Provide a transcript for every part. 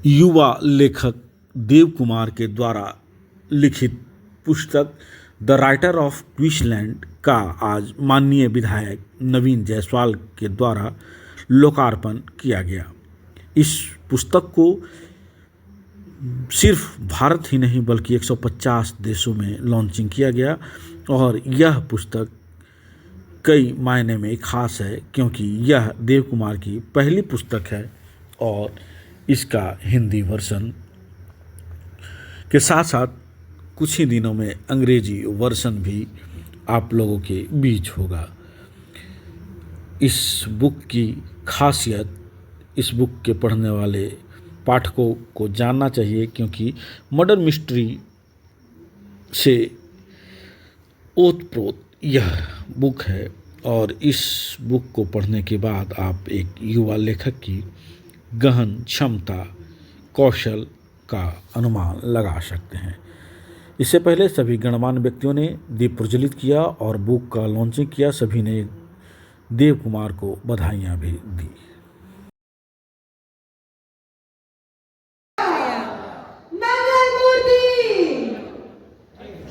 युवा लेखक देव कुमार के द्वारा लिखित पुस्तक द राइटर ऑफ क्विंसलैंड का आज माननीय विधायक नवीन जायसवाल के द्वारा लोकार्पण किया गया। इस पुस्तक को सिर्फ भारत ही नहीं बल्कि 150 देशों में लॉन्चिंग किया गया और यह पुस्तक कई मायने में खास है क्योंकि यह देव कुमार की पहली पुस्तक है और इसका हिंदी वर्जन के साथ साथ कुछ ही दिनों में अंग्रेजी वर्जन भी आप लोगों के बीच होगा। इस बुक की खासियत इस बुक के पढ़ने वाले पाठकों को जानना चाहिए क्योंकि मर्डर मिस्ट्री से ओतप्रोत यह बुक है और इस बुक को पढ़ने के बाद आप एक युवा लेखक की गहन क्षमता कौशल का अनुमान लगा सकते हैं। इससे पहले सभी गणमान्य व्यक्तियों ने दीप प्रज्वलित किया और बुक का लॉन्चिंग किया। सभी ने देव कुमार को बधाइयां भी दी।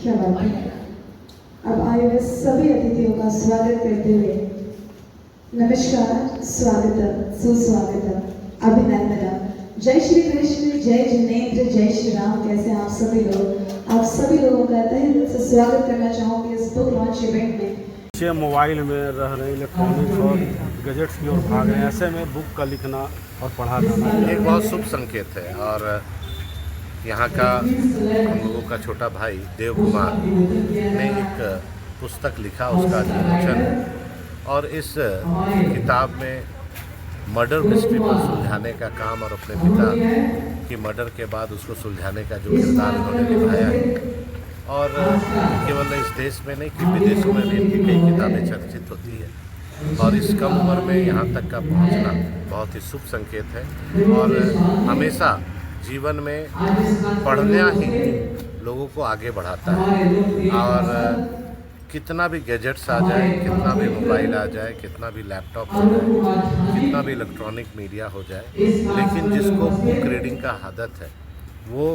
क्या बात है। अब आए हुए सभी अतिथियों का स्वागत करते हुए नमस्कार, स्वागत, सुस्वागत, अभिनंदन। जय श्री कृष्ण, जय जिनेन्द्र, जय श्री राम। कैसे आप सभी लोग? आप सभी लोगों का तहे दिल से स्वागत करना चाहूँगी इस बुक लॉन्च इवेंट में। बच्चे मोबाइल में रह रहे, इलेक्ट्रॉनिक्स और गैजेट्स की ओर भाग रहे हैं, ऐसे में बुक का लिखना और पढ़ा जाना एक बहुत शुभ संकेत है। और यहाँ का हम लोगों का छोटा भाई देव कुमार ने एक पुस्तक लिखा, उसका विमोचन, और इस किताब में मर्डर मिस्ट्री को सुलझाने का काम और अपने पिता की मर्डर के बाद उसको सुलझाने का जो किरदार इन्होंने निभाया है, और केवल इस देश में नहीं कि विदेशों में भी इनकी कई किताबें चर्चित होती है और इस कम उम्र में यहाँ तक का पहुँचना बहुत ही शुभ संकेत है। और हमेशा जीवन में पढ़ना ही लोगों को आगे बढ़ाता है। और कितना भी गैजेट्स आ जाए, कितना भी मोबाइल आ जाए, कितना भी लैपटॉप हो जाए, कितना भी इलेक्ट्रॉनिक मीडिया हो जाए, लेकिन जिसको बुक रीडिंग का आदत है वो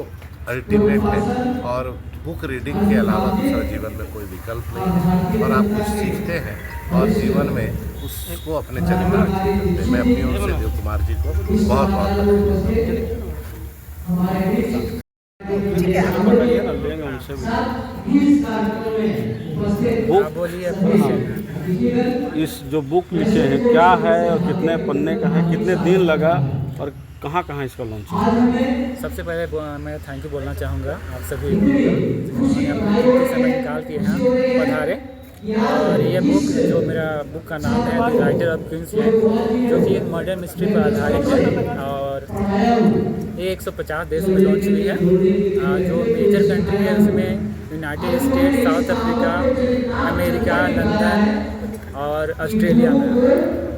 अल्टीमेट है। और बुक रीडिंग के अलावा दूसरा जीवन में कोई विकल्प नहीं है और आप कुछ सीखते हैं और जीवन में उसको अपने चरितार्थ करते हैं। मैं अपनी ओर से देव कुमार जी को बहुत बहुत बधाई। बताइए ना, लेंगे उनसे इस जो बुक लिखे हैं क्या है और कितने पन्ने का है, कितने दिन लगा और कहाँ कहाँ इसका लॉन्च है? सबसे पहले मैं थैंक यू बोलना चाहूँगा आप सभी को समय निकाल के यहाँ पधारे। और ये बुक जो मेरा बुक का नाम है द राइटर ऑफ क्विंसलैंड, जो कि एक मर्डर मिस्ट्री पर आधारित है और ये 150 देश में लॉन्च हुई है। जो मेजर कंट्री है उसमें United states, south Africa, America, London और ऑस्ट्रेलिया में।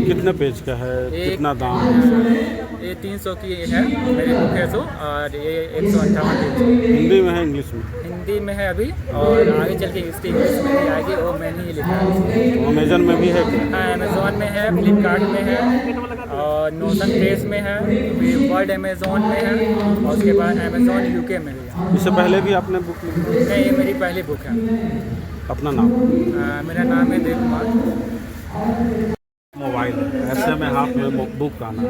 कितने पेज का है, कितना दाम है? ये 300 की है मेरी बुक है सो, और ये 158 पेज। हिंदी में है, इंग्लिश में? हिंदी में है अभी, और आगे चल के इसकी इंग्लिश में भी आएगी, वो मैंने ही लिखा है। अमेजन में भी है क्या? हाँ, अमेजोन में है, फ्लिपकार्ट में है और नोशन प्रेस में है, वर्ल्ड अमेजोन में है और उसके बाद अमेजोन यूके में भी है। इससे पहले भी आपने बुक लिखी? नहीं, ये मेरी पहली बुक है। अपना नाम? मेरा नाम है देव कुमार। मोबाइल ऐसे में हाथ में बुक आना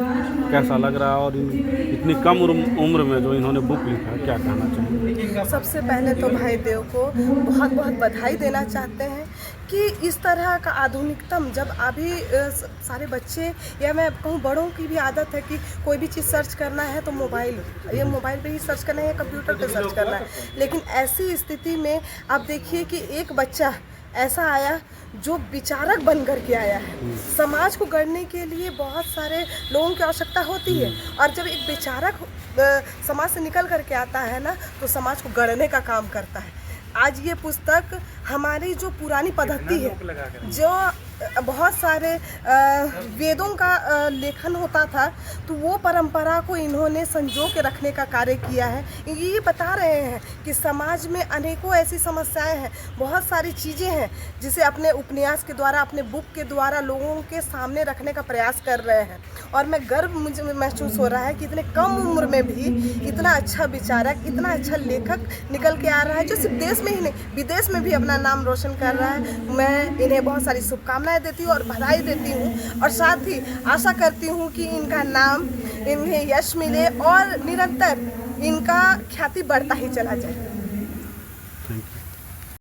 कैसा लग रहा है और इतनी कम उम्र में जो इन्होंने बुक लिखा है, क्या कहना चाहिए? सबसे पहले तो भाई देव को बहुत बहुत बधाई देना चाहते हैं कि इस तरह का आधुनिकतम, जब अभी सारे बच्चे या मैं कहूँ बड़ों की भी आदत है कि कोई भी चीज़ सर्च करना है तो मोबाइल पे ही सर्च करना है या कंप्यूटर पे सर्च करना है। लेकिन ऐसी स्थिति में आप देखिए कि एक बच्चा ऐसा आया जो विचारक बन कर के आया है। समाज को गढ़ने के लिए बहुत सारे लोगों की आवश्यकता होती है और जब एक विचारक समाज से निकल कर के आता है ना, तो समाज को गढ़ने का काम करता है। आज ये पुस्तक हमारी जो पुरानी पद्धति है, जो बहुत सारे वेदों का लेखन होता था, तो वो परंपरा को इन्होंने संजो के रखने का कार्य किया है। ये बता रहे हैं कि समाज में अनेकों ऐसी समस्याएं हैं, बहुत सारी चीज़ें हैं जिसे अपने उपन्यास के द्वारा, अपने बुक के द्वारा लोगों के सामने रखने का प्रयास कर रहे हैं। और मैं गर्व मुझे महसूस हो रहा है कि इतने कम उम्र में भी इतना अच्छा विचारक, इतना अच्छा लेखक निकल के आ रहा है, जो सिर्फ देश में ही नहीं विदेश में भी अपना नाम रोशन कर रहा है। मैं इन्हें बहुत सारी शुभकामनाएं देती हूँ और बधाई देती हूँ, और साथ ही आशा करती हूँ कि इनका नाम, इन्हें यश मिले और निरंतर इनका ख्याति बढ़ता ही चला जाए।